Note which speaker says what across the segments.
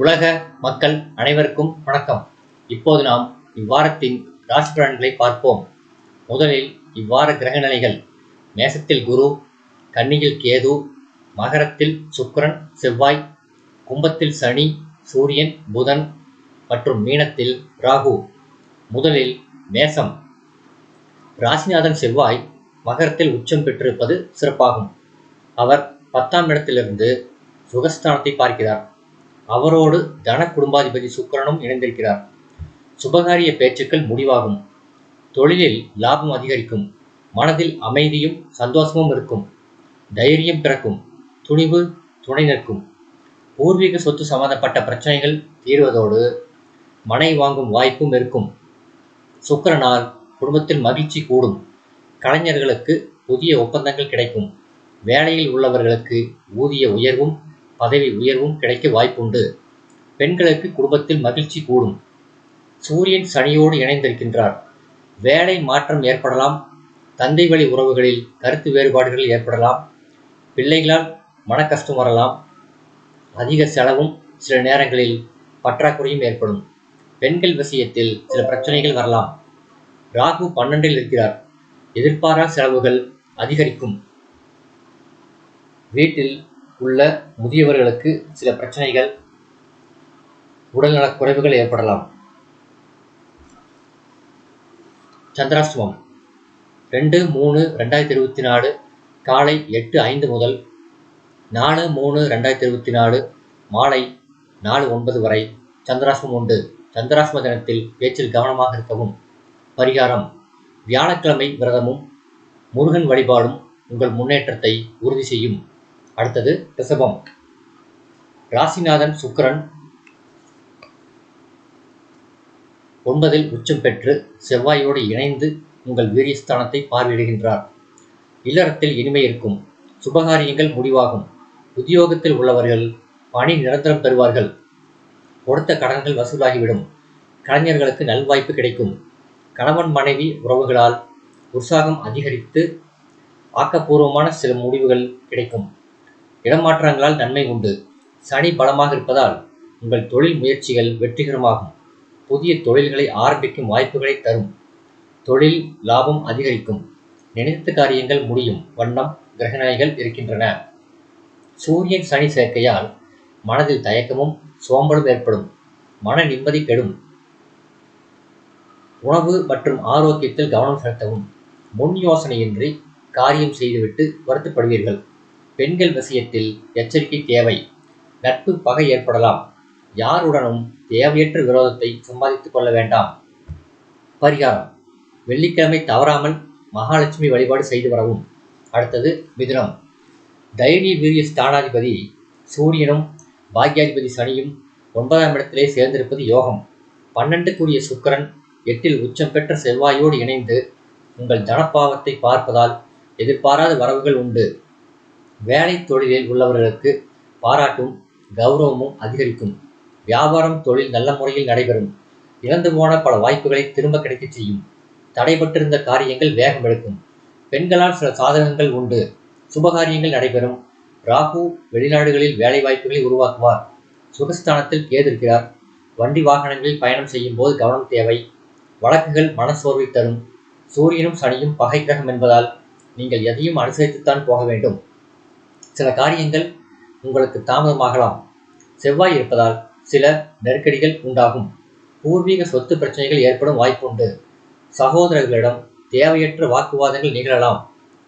Speaker 1: உலக மக்கள் அனைவருக்கும் வணக்கம். இப்போது நாம் இவ்வாரத்தின் ராசி பலன்களை பார்ப்போம். முதலில் இவ்வார கிரக நிலைகள். மேசத்தில் குரு, கன்னியில் கேது, மகரத்தில் சுக்கிரன் செவ்வாய், கும்பத்தில் சனி சூரியன் புதன் மற்றும் மீனத்தில் ராகு. முதலில் மேசம். ராசிநாதன் செவ்வாய் மகரத்தில் உச்சம் பெற்றிருப்பது சிறப்பாகும். அவர் 10ஆம் இடத்திலிருந்து சுகஸ்தானத்தை பார்க்கிறார். அவரோடு தன குடும்பாதிபதி சுக்கிரனும் இணைந்திருக்கிறார். சுபகாரிய பேச்சுக்கள் முடிவாகும். தொழிலில் லாபம் அதிகரிக்கும். மனதில் அமைதியும் சந்தோஷமும் இருக்கும். தைரியம் பிறக்கும். துணிவு துணை நிற்கும். பூர்வீக சொத்து சம்பந்தப்பட்ட பிரச்சனைகள் தீர்வதோடு மனை வாங்கும் வாய்ப்பும் இருக்கும். சுக்கிரனால் குடும்பத்தில் மகிழ்ச்சி கூடும். கலைஞர்களுக்கு புதிய ஒப்பந்தங்கள் கிடைக்கும். வேலையில் உள்ளவர்களுக்கு ஊதிய உயர்வும் பதவி உயர்வும் கிடைக்க வாய்ப்புண்டு. பெண்களுக்கு குடும்பத்தில் மகிழ்ச்சி கூடும். சூரியன் சனியோடு இணைந்திருக்கின்றார். வேலை மாற்றம் ஏற்படலாம். தந்தை வழி உறவுகளில் கருத்து வேறுபாடுகள் ஏற்படலாம். பிள்ளைகளால் மன கஷ்டம் வரலாம். அதிக செலவும் சில நேரங்களில் பற்றாக்குறையும் ஏற்படும். பெண்கள் விஷயத்தில் சில பிரச்சனைகள் வரலாம். ராகு 12இல் இருக்கிறார். எதிர்பாரா செலவுகள் அதிகரிக்கும். வீட்டில் உள்ள முதியவர்களுக்கு சில பிரச்சனைகள், உடல்நலக் குறைவுகள் ஏற்படலாம். சந்திராஷ்டமம் 2-3-2024 காலை 8:05 முதல் 4-3-2024 மாலை 4:09 வரை சந்திராஷ்டமம் உண்டு. சந்திராஷ்டம தினத்தில் பேச்சில் கவனமாக இருக்கவும். பரிகாரம்: வியாழக்கிழமை விரதமும் முருகன் வழிபாடும் உங்கள் முன்னேற்றத்தை உறுதி செய்யும். அடுத்தது ரிஷபம். ராசிநாதன் சுக்கிரன் 9இல் உச்சம் பெற்று செவ்வாயோடு இணைந்து உங்கள் வீரியஸ்தானத்தை பார்வையிடுகின்றார். இல்லறத்தில் இனிமை இருக்கும். சுபகாரியங்கள் முடிவாகும். உத்தியோகத்தில் உள்ளவர்கள் பணி நிரந்தரம் பெறுவார்கள். கொடுத்த கடன்கள் வசூலாகிவிடும். கலைஞர்களுக்கு நல்வாய்ப்பு கிடைக்கும். கணவன் மனைவி உறவுகளால் உற்சாகம் அதிகரித்து ஆக்கப்பூர்வமான சில முடிவுகள் கிடைக்கும். இடமாற்றங்களால் நன்மை உண்டு. சனி பலமாக இருப்பதால் உங்கள் தொழில் முயற்சிகள் வெற்றிகரமாகும். புதிய தொழில்களை ஆரம்பிக்கும் வாய்ப்புகளை தரும். தொழில் லாபம் அதிகரிக்கும். நினைத்த காரியங்கள் முடியும் வண்ணம் கிரகநிலைகள் இருக்கின்றன. சூரியன் சனி சேர்க்கையால் மனதில் தயக்கமும் சோம்பலும் ஏற்படும். மன நிம்மதி கெடும். உணவு மற்றும் ஆரோக்கியத்தில் கவனம் செலுத்தவும். முன் யோசனையின்றி காரியம் செய்துவிட்டு வருத்தப்படுவீர்கள். பெண்கள் விஷயத்தில் எச்சரிக்கை தேவை. நட்பு பகை ஏற்படலாம். யாருடனும் தேவையற்ற விரோதத்தை சம்பாதித்துக் கொள்ள வேண்டாம். பரிகாரம்: வெள்ளிக்கிழமை தவறாமல் மகாலட்சுமி வழிபாடு செய்து வரவும். அடுத்தது மிதுனம். தைரிய வீரிய ஸ்தானாதிபதி சூரியனும் பாக்யாதிபதி சனியும் 9ஆம் இடத்திலே சேர்ந்திருப்பது யோகம். 12க்குரிய சுக்கிரன் 8இல் உச்சம் பெற்ற செவ்வாயோடு இணைந்து உங்கள் தனப்பாவத்தை பார்ப்பதால் எதிர்பாராத வரவுகள் உண்டு. வேலை தொழிலில் உள்ளவர்களுக்கு பாராட்டும் கௌரவமும் அதிகரிக்கும். வியாபாரம் தொழில் நல்ல முறையில் நடைபெறும். இழந்து போன பல வாய்ப்புகளை திரும்ப கிடைக்கச் செய்யும். தடைபட்டிருந்த காரியங்கள் வேகம் எடுக்கும். பெண்களால் சில சாதகங்கள் உண்டு. சுபகாரியங்கள் நடைபெறும். ராகு வெளிநாடுகளில் வேலை வாய்ப்புகளை உருவாக்குவார். சுகஸ்தானத்தில் கேது இருக்கிறார். வண்டி வாகனங்களில் பயணம் செய்யும் போது கவனம் தேவை. வழக்குகள் மனசோர்வை தரும். சூரியனும் சனியும் பகை கிரகம் என்பதால் நீங்கள் எதையும் அனுசரித்துத்தான் போக வேண்டும். சில காரியங்கள் உங்களுக்கு தாமதமாகலாம். செவ்வாய் இருப்பதால் சில நெருக்கடிகள் உண்டாகும். பூர்வீக சொத்து பிரச்சனைகள் ஏற்படும் வாய்ப்புண்டு. சகோதரர்களிடம் தேவையற்ற வாக்குவாதங்கள் நிகழலாம்.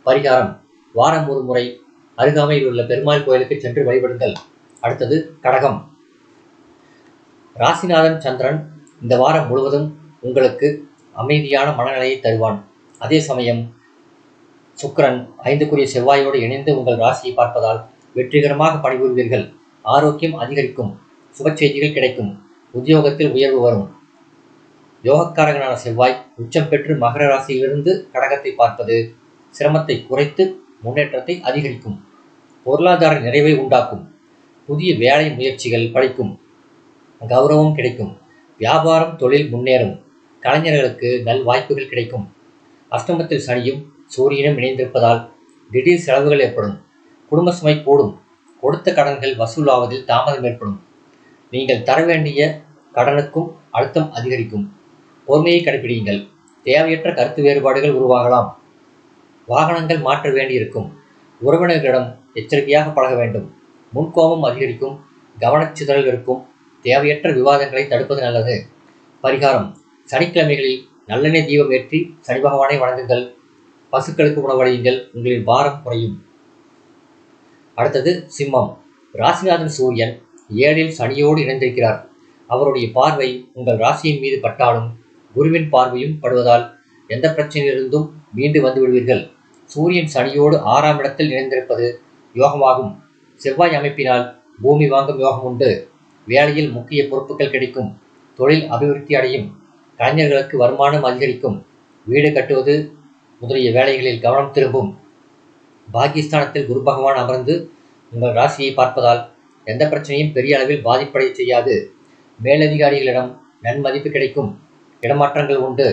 Speaker 1: பரிகாரம்: வாரம் ஒரு முறை அருகாமையில் உள்ள பெருமாள் கோயிலுக்கு சென்று வழிபடுங்கள். அடுத்தது கடகம். ராசிநாதன் சந்திரன் இந்த வாரம் முழுவதும் உங்களுக்கு அமைதியான மனநிலையை தருவான். அதே சமயம் சுக்கிரன் 5க்குரிய செவ்வாயோடு இணைந்து உங்கள் ராசியை பார்ப்பதால் வெற்றிகரமாக பணிபுரிவீர்கள். ஆரோக்கியம் அதிகரிக்கும். சுப செய்திகள் கிடைக்கும். உத்தியோகத்தில் உயர்வு வரும். யோகக்காரகனான செவ்வாய் உச்சம் பெற்று மகர ராசியிலிருந்து கடகத்தை பார்ப்பது சிரமத்தை குறைத்து முன்னேற்றத்தை அதிகரிக்கும். பொருளாதார நிறைவை உண்டாக்கும். புதிய வேலை முயற்சிகள் பலிக்கும். கௌரவம் கிடைக்கும். வியாபாரம் தொழில் முன்னேறும். கலைஞர்களுக்கு நல் வாய்ப்புகள் கிடைக்கும். அஷ்டமத்தில் சனியும் சூரியனும் இணைந்திருப்பதால் திடீர் செலவுகள் ஏற்படும். குடும்ப சுமை கூடும். கொடுத்த கடன்கள் வசூலாவதில் தாமதம் ஏற்படும். நீங்கள் தர வேண்டிய கடனுக்கும் அழுத்தம் அதிகரிக்கும். பொறுமையை கடைபிடியுங்கள். தேவையற்ற கருத்து வேறுபாடுகள் உருவாகலாம். வாகனங்கள் மாற்ற வேண்டியிருக்கும். உறவினர்களிடம் எச்சரிக்கையாக பழக வேண்டும். முன்கோபம் அதிகரிக்கும். கவனச்சிதறல் இருக்கும். தேவையற்ற விவாதங்களை தடுப்பது நல்லது. பரிகாரம்: சனிக்கிழமைகளில் நல்லெண்ணெய் தீபம் ஏற்றி சனி பகவானை வணங்குங்கள். பசுக்களுக்கு உணவளியுங்கள். உங்களின் பாரம் குறையும். அடுத்தது சிம்மம். ராசிநாதன் சூரியன் 7ல் சனியோடு இணைந்திருக்கிறார். அவருடைய பார்வை உங்கள் ராசியின் மீது பட்டாலும் குருவின் பார்வையும் படுவதால் எந்த பிரச்சனையிலிருந்தும் மீண்டு வந்து விடுவீர்கள். சூரியன் சனியோடு 6ஆம் இடத்தில் இணைந்திருப்பது யோகமாகும். செவ்வாய் அமைப்பினால் பூமி வாங்கும் யோகம் உண்டு. வேலையில் முக்கிய பொறுப்புகள் கிடைக்கும். தொழில் அபிவிருத்தி அடையும். கலைஞர்களுக்கு வருமானம் அதிகரிக்கும். வீடு கட்டுவது முதலிய வேலைகளில் கவனம் திரும்பும். பாக்கியஸ்தானத்தில் குரு பகவான் அமர்ந்து உங்கள் ராசியை பார்ப்பதால் எந்த பிரச்சனையும் பெரிய அளவில் பாதிப்படைய செய்யாது. மேலதிகாரிகளிடம் நன்மதிப்பு கிடைக்கும். இடமாற்றங்கள் உண்டு.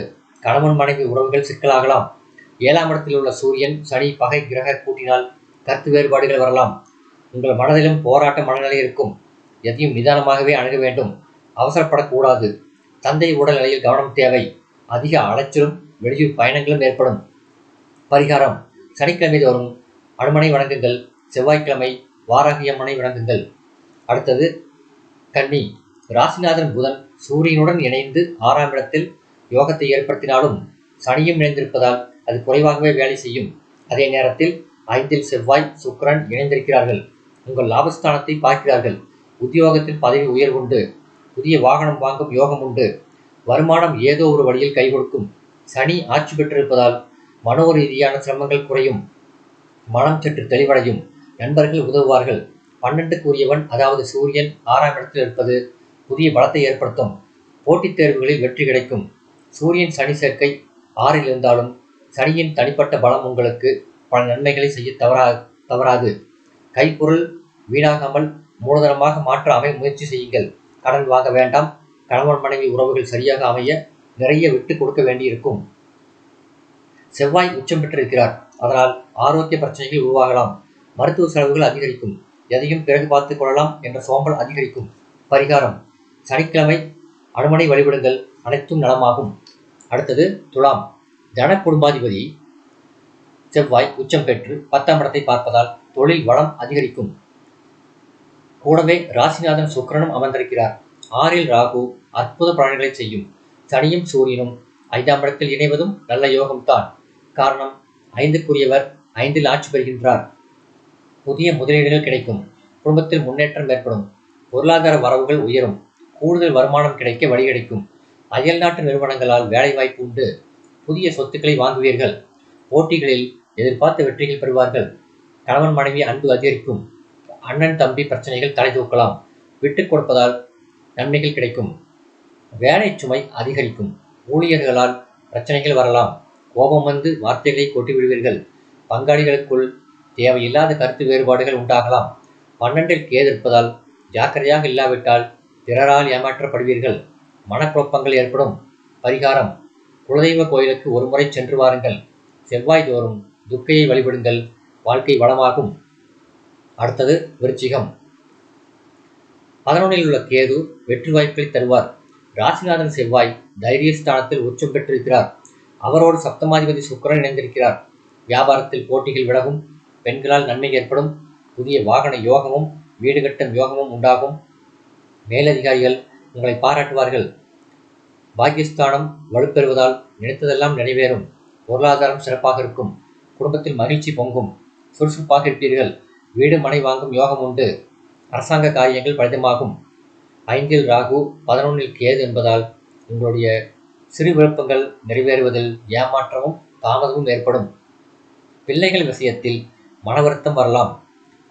Speaker 1: கணவன் மனைவி உறவுகள் சிக்கலாகலாம். 7ஆம் இடத்தில் உள்ள சூரியன் சனி பகை கிரக கூட்டினால் கருத்து வேறுபாடுகள் வரலாம். உங்கள் மனதிலும் போராட்ட மனநிலை இருக்கும். எதையும் நிதானமாகவே அணுக வேண்டும். அவசரப்படக்கூடாது. தந்தை உடல்நிலையில் கவனம் தேவை. அதிக அலைச்சலும் வெளியூர் பயணங்களும் ஏற்படும். பரிகாரம்: சனிக்கிழமை தோறும் அனுமனை வணங்குங்கள். செவ்வாய்க்கிழமை வாராகியம்மனை வணங்குங்கள். அடுத்தது கன்னி. ராசிநாதன் புதன் சூரியனுடன் இணைந்து 6ஆம் இடத்தில் யோகத்தை ஏற்படுத்தினாலும் சனியும் இணைந்திருப்பதால் அது குறைவாகவே வேலை செய்யும். அதே நேரத்தில் 5ல் செவ்வாய் சுக்கிரன் இணைந்திருக்கிறார்கள். உங்கள் லாபஸ்தானத்தை பார்க்கிறார்கள். உத்தியோகத்தில் பதவி உயர்வுண்டு. புதிய வாகனம் வாங்கும் யோகம் உண்டு. வருமானம் ஏதோ ஒரு வழியில் கை கொடுக்கும். சனி ஆட்சி பெற்றிருப்பதால் மனோ ரீதியான சிரமங்கள் குறையும். மனம் சற்று தெளிவடையும். நண்பர்கள் உதவுவார்கள். 12க்குரியவன் அதாவது சூரியன் 6ஆம் இடத்தில் இருப்பது புதிய பலத்தை ஏற்படுத்தும். போட்டித் தேர்வுகளில் வெற்றி கிடைக்கும். சூரியன் சனி சேர்க்கை 6ல் இருந்தாலும் சனியின் தனிப்பட்ட பலம் உங்களுக்கு பல நன்மைகளை செய்ய தவறாது. கைப்பொருள் வீணாகாமல் மூலதனமாக மாற்ற முயற்சி செய்யுங்கள். கடன் வாங்க வேண்டாம். கணவன் மனைவி உறவுகள் சரியாக அமைய நிறைய விட்டு கொடுக்க வேண்டியிருக்கும். செவ்வாய் உச்சம் பெற்றிருக்கிறார். அதனால் ஆரோக்கிய பிரச்சனைகள் உருவாகலாம். மருத்துவ செலவுகள் அதிகரிக்கும். எதையும் பிறகு பார்த்துக் கொள்ளலாம் என்ற சோம்பல் அதிகரிக்கும். பரிகாரம்: சனிக்கிழமை அனுமனை வழிபடுங்கள். அனைத்தும் நலமாகும். அடுத்தது துலாம். தன குடும்பாதிபதி செவ்வாய் உச்சம் பெற்று 10ஆம் இடத்தை பார்ப்பதால் தொழில் வளம் அதிகரிக்கும். கூடவே ராசிநாதன் சுக்கிரனும் அமர்ந்திருக்கிறார். 6ல் ராகு அற்புத பலன்களை செய்யும். சனியும் சூரியனும் 5ஆம் இடத்தில் இணைவதும் நல்ல யோகம்தான். காரணம், 5க்குரியவர் 5ல் ஆட்சி பெறுகின்றார். புதிய முதலீடுகள் கிடைக்கும். குடும்பத்தில் முன்னேற்றம் ஏற்படும். பொருளாதார வரவுகள் உயரும். கூடுதல் வருமானம் கிடைக்க வழி கிடைக்கும். அயல்நாட்டு நிறுவனங்களால் வேலைவாய்ப்பு உண்டு. புதிய சொத்துக்களை வாங்குவீர்கள். போட்டிகளில் எதிர்பார்த்த வெற்றிகள் பெறுவார்கள். கணவன் மனைவி அன்பு அதிகரிக்கும். அண்ணன் தம்பி பிரச்சனைகள் தலை தூக்கலாம். விட்டுக் கொடுப்பதால் நன்மைகள் கிடைக்கும். வேலை சுமை அதிகரிக்கும். ஊழியர்களால் பிரச்சனைகள் வரலாம். கோபம் வந்து வார்த்தைகளை கொட்டி விடுவீர்கள். பங்காளிகளுக்குள் தேவையில்லாத கருத்து வேறுபாடுகள் உண்டாகலாம். 12ல் கேது இருப்பதால் ஜாக்கிரதையாக இல்லாவிட்டால் பிறரால் ஏமாற்றப்படுவீர்கள். மனக்குழப்பங்கள் ஏற்படும். பரிகாரம்: குலதெய்வ கோயிலுக்கு ஒரு முறை சென்று வாருங்கள். செவ்வாய் தோறும் துர்க்கையை வழிபடுங்கள். வாழ்க்கை வளமாகும். அடுத்தது விருச்சிகம். 11ல் உள்ள கேது வெற்றி வாய்ப்புகளை தருவார். ராசிநாதன் செவ்வாய் தைரியஸ்தானத்தில் உச்சம் பெற்றிருக்கிறார். அவரோடு சப்தமாதிபதி சுக்கிரன் இணைந்திருக்கிறார். வியாபாரத்தில் போட்டிகள் விலகும். பெண்களால் நன்மை ஏற்படும். புதிய வாகன யோகமும் வீடு கட்டும் யோகமும் உண்டாகும். மேலதிகாரிகள் உங்களை பாராட்டுவார்கள். பாக்கியஸ்தானம் வலுப்பெறுவதால் நினைத்ததெல்லாம் நிறைவேறும். பொருளாதாரம் சிறப்பாக இருக்கும். குடும்பத்தில் மகிழ்ச்சி பொங்கும். சுறுசுறுப்பாக இருப்பீர்கள். வீடு மனை வாங்கும் யோகம் உண்டு. அரசாங்க காரியங்கள் பலிதமாகும். 5ல் ராகு 11ல் கேது என்பதால் உங்களுடைய சிறு விருப்பங்கள் நிறைவேறுவதில் ஏமாற்றமும் தாமதமும் ஏற்படும். பிள்ளைகள் விஷயத்தில் மன வருத்தம் வரலாம்.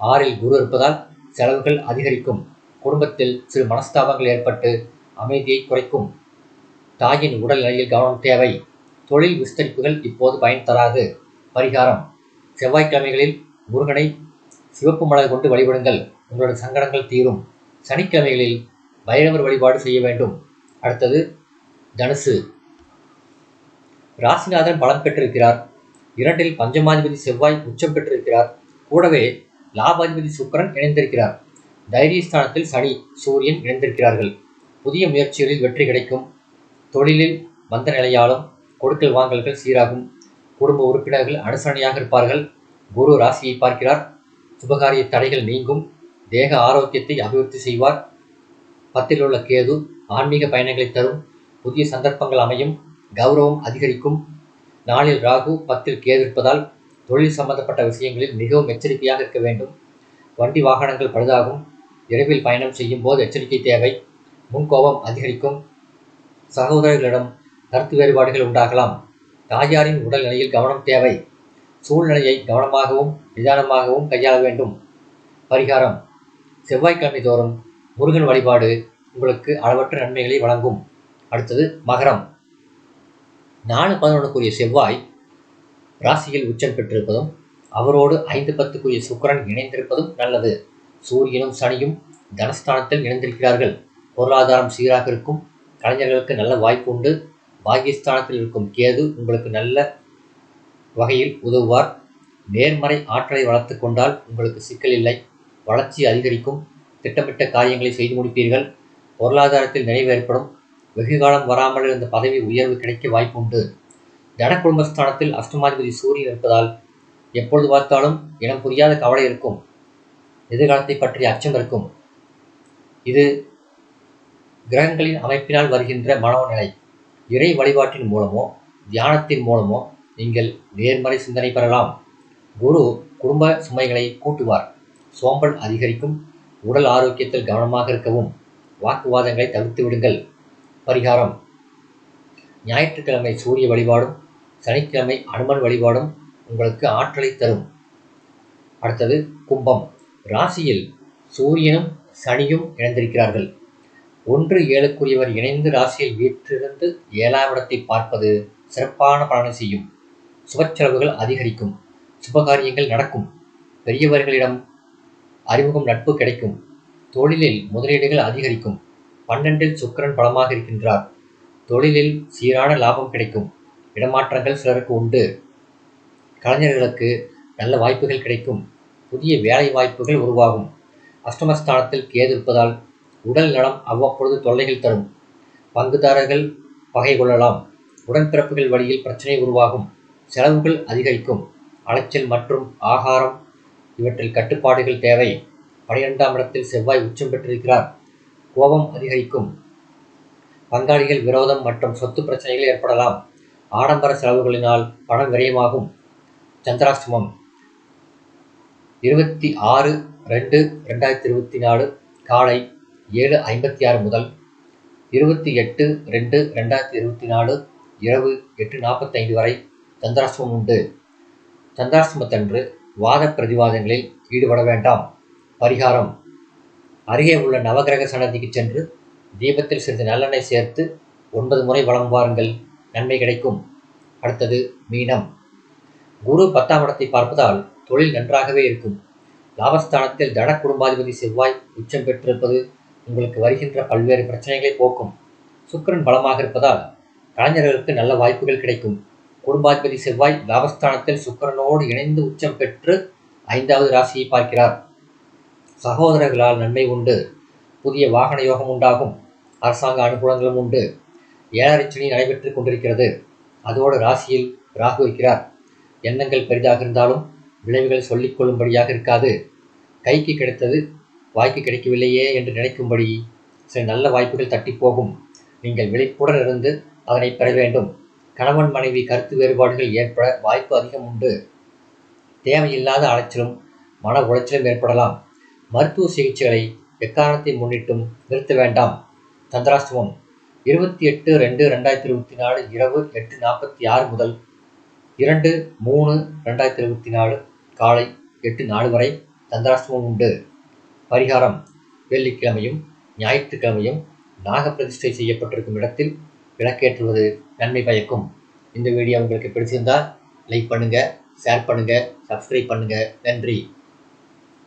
Speaker 1: 6ல் குரு இருப்பதால் செலவுகள் அதிகரிக்கும். குடும்பத்தில் சிறு மனஸ்தாபங்கள் ஏற்பட்டு அமைதியை குறைக்கும். தாயின் உடல் நிலையில் கவனம் தேவை. தொழில் விஸ்தரிப்புகள் இப்போது பயன் தராது. பரிகாரம்: செவ்வாய்க்கிழமைகளில் முருகனை சிவப்பு மலர் கொண்டு வழிபடுங்கள். உங்களுடைய சங்கடங்கள் தீரும். சனிக்கிழமைகளில் பைரவர் வழிபாடு செய்ய வேண்டும். அடுத்தது தனுசு. ராசிநாதன் பலம் பெற்றிருக்கிறார். 2ல் பஞ்சமாதிபதி செவ்வாய் உச்சம் பெற்றிருக்கிறார். கூடவே லாபாதிபதி சுக்கிரன் இணைந்திருக்கிறார். தைரியஸ்தானத்தில் சனி சூரியன் இணைந்திருக்கிறார்கள். புதிய முயற்சிகளில் வெற்றி கிடைக்கும். தொழிலில் மந்த நிலையாலும் கொடுக்கல் வாங்கல்கள் சீராகும். குடும்ப உறுப்பினர்கள் அனுசரணையாக இருப்பார்கள். குரு ராசியை பார்க்கிறார். சுபகாரிய தடைகள் நீங்கும். தேக ஆரோக்கியத்தை அபிவிருத்தி செய்வார். 10ல் உள்ள கேது ஆன்மீக பயணங்களை தரும். புதிய சந்தர்ப்பங்கள் அமையும். கௌரவம் அதிகரிக்கும். நாளில் ராகு 10ல் கேது இருப்பதால் தொழில் சம்பந்தப்பட்ட விஷயங்களில் மிகவும் எச்சரிக்கையாக இருக்க வேண்டும். வண்டி வாகனங்கள் பழுதாகும். இரவில் பயணம் செய்யும் போது எச்சரிக்கை தேவை. முன்கோபம் அதிகரிக்கும். சகோதரர்களிடம் கருத்து வேறுபாடுகள் உண்டாகலாம். தாயாரின் உடல் நிலையில் கவனம் தேவை. சூழ்நிலையை கவனமாகவும் நிதானமாகவும் கையாள வேண்டும். பரிகாரம்: செவ்வாய்க்கிழமை தோறும் முருகன் வழிபாடு உங்களுக்கு அளவற்ற நன்மைகளை வழங்கும். அடுத்தது மகரம். 4-11 செவ்வாய் ராசியில் உச்சம் பெற்றிருப்பதும் அவரோடு 5-10 சுக்கிரன் இணைந்திருப்பதும் நல்லது. சூரியனும் சனியும் தனஸ்தானத்தில் இணைந்திருக்கிறார்கள். பொருளாதாரம் சீராக இருக்கும். கலைஞர்களுக்கு நல்ல வாய்ப்பு உண்டு. பாகிஸ்தானத்தில் இருக்கும் கேது உங்களுக்கு நல்ல வகையில் உதவுவார். நேர்மறை ஆற்றலை வளர்த்து கொண்டால் உங்களுக்கு சிக்கல் இல்லை. வளர்ச்சி அதிகரிக்கும். திட்டமிட்ட காரியங்களை செய்து முடிப்பீர்கள். பொருளாதாரத்தில் நிறைவு ஏற்படும். வெகுகாலம் வராமல் இருந்த பதவி உயர்வு கிடைக்க வாய்ப்பு உண்டு. தன குடும்பஸ்தானத்தில் அஷ்டமாதிபதி சூரியன் இருப்பதால் எப்பொழுது பார்த்தாலும் இனம் புரியாத கவலை இருக்கும். எதிர்காலத்தை பற்றிய அச்சம் இருக்கும். இது கிரகங்களின் அமைப்பினால் வருகின்ற மனோநிலை. இறை வழிபாட்டின் மூலமோ தியானத்தின் மூலமோ நீங்கள் நேர்மறை சிந்தனை பெறலாம். குரு குடும்ப சுமைகளை கூட்டுவார். சோம்பல் அதிகரிக்கும். உடல் ஆரோக்கியத்தில் கவனமாக இருக்கவும். வாக்குவாதங்களை தவிர்த்து விடுங்கள். பரிகாரம்: ஞாயிற்றுக்கிழமை சூரிய வழிபாடும் சனிக்கிழமை அனுமன் வழிபாடும் உங்களுக்கு ஆற்றலை தரும். அடுத்தது கும்பம். ராசியில் சூரியனும் சனியும் இணைந்திருக்கிறார்கள். 1-7 இணைந்து ராசியில் வீற்றிருந்து 7ஆம் இடத்தை பார்ப்பது சிறப்பான பலனை செய்யும். சுப செலவுகள் அதிகரிக்கும். சுபகாரியங்கள் நடக்கும். பெரியவர்களிடம் அறிமுகம் நட்பு கிடைக்கும். தொழிலில் முதலீடுகள் அதிகரிக்கும். 12ல் சுக்கிரன் பலமாக இருக்கின்றார். தொழிலில் சீரான லாபம் கிடைக்கும். இடமாற்றங்கள் சிலருக்கு உண்டு. கலைஞர்களுக்கு நல்ல வாய்ப்புகள் கிடைக்கும். புதிய வேலை வாய்ப்புகள் உருவாகும். அஷ்டமஸ்தானத்தில் கேது இருப்பதால் உடல் நலம் அவ்வப்பொழுது தொல்லைகள் தரும். பங்குதாரர்கள் பகை கொள்ளலாம். உடன்பிறப்புகள் வழியில் பிரச்சனை உருவாகும். செலவுகள் அதிகரிக்கும். அலைச்சல் மற்றும் ஆகாரம் இவற்றில் கட்டுப்பாடுகள் தேவை. 12ஆம் இடத்தில் செவ்வாய் உச்சம் பெற்றிருக்கிறார். கோபம் அதிகரிக்கும். பங்காளிகள் விரோதம் மற்றும் சொத்து பிரச்சனைகள் ஏற்படலாம். ஆடம்பர செலவுகளினால் பணம் விரயமாகும். சந்திராஷ்டமம் 26-2-2024 காலை 7:56 முதல் 28-2-2024 இரவு 8:45 வரை சந்திராஷ்டமம் உண்டு. சந்திராஷ்டமத்தன்று வாத பிரதிவாதங்களில் ஈடுபட வேண்டாம். பரிகாரம்: அருகே உள்ள நவகிரக சன்னதிக்கு சென்று தீபத்தில் சிறிது நல்லெண்ணெய் சேர்த்து 9 முறை வலம் வாருங்கள். நன்மை கிடைக்கும். அடுத்தது மீனம். குரு 10ஆம் இடத்தை பார்ப்பதால் தொழில் நன்றாகவே இருக்கும். லாபஸ்தானத்தில் தன குடும்பாதிபதி செவ்வாய் உச்சம் பெற்றிருப்பது உங்களுக்கு வருகின்ற பல்வேறு பிரச்சனைகளை போக்கும். சுக்கிரன் பலமாக இருப்பதால் கலைஞர்களுக்கு நல்ல வாய்ப்புகள் கிடைக்கும். குடும்பாதிபதி செவ்வாய் லாபஸ்தானத்தில் சுக்கிரனோடு இணைந்து உச்சம் பெற்று 5வது ராசியை பார்க்கிறார். சகோதரர்களால் நன்மை உண்டு. புதிய வாகன யோகம் உண்டாகும். அரசாங்க அனுகூலங்களும் உண்டு. 7.5 சனி நடைபெற்றுக் கொண்டிருக்கிறது. அதோடு ராசியில் ராகு இருக்கிறார். எண்ணங்கள் பெரிதாக இருந்தாலும் விளைவுகள் சொல்லிக் கொள்ளும்படியாக இருக்காது. கைக்கு கிடைத்தது வாய்க்கு கிடைக்கவில்லையே என்று நினைக்கும்படி சில நல்ல வாய்ப்புகள் தட்டி போகும். நீங்கள் விழிப்புடன் இருந்து அதனை பெற வேண்டும். கணவன் மனைவி கருத்து வேறுபாடுகள் ஏற்பட வாய்ப்பு அதிகம் உண்டு. தேவையில்லாத அலைச்சலும் மன உளைச்சலும் ஏற்படலாம். மருத்துவ சிகிச்சைகளை எக்காரணத்தை முன்னிட்டும் நிறுத்த வேண்டாம். சந்திராஷ்டமம் 28-2-2024 இரவு 8:46 முதல் 2-3-2024 காலை 8:04 வரை சந்திராஷ்டமம் உண்டு. பரிகாரம்: வெள்ளிக்கிழமையும் ஞாயிற்றுக்கிழமையும் நாக பிரதிஷ்டை செய்யப்பட்டிருக்கும் இடத்தில் விளக்கேற்றுவது நன்மை பயக்கும். இந்த வீடியோ உங்களுக்கு பிடிச்சிருந்தால் லைக் பண்ணுங்க, ஷேர் பண்ணுங்க, சப்ஸ்கிரைப் பண்ணுங்க. நன்றி.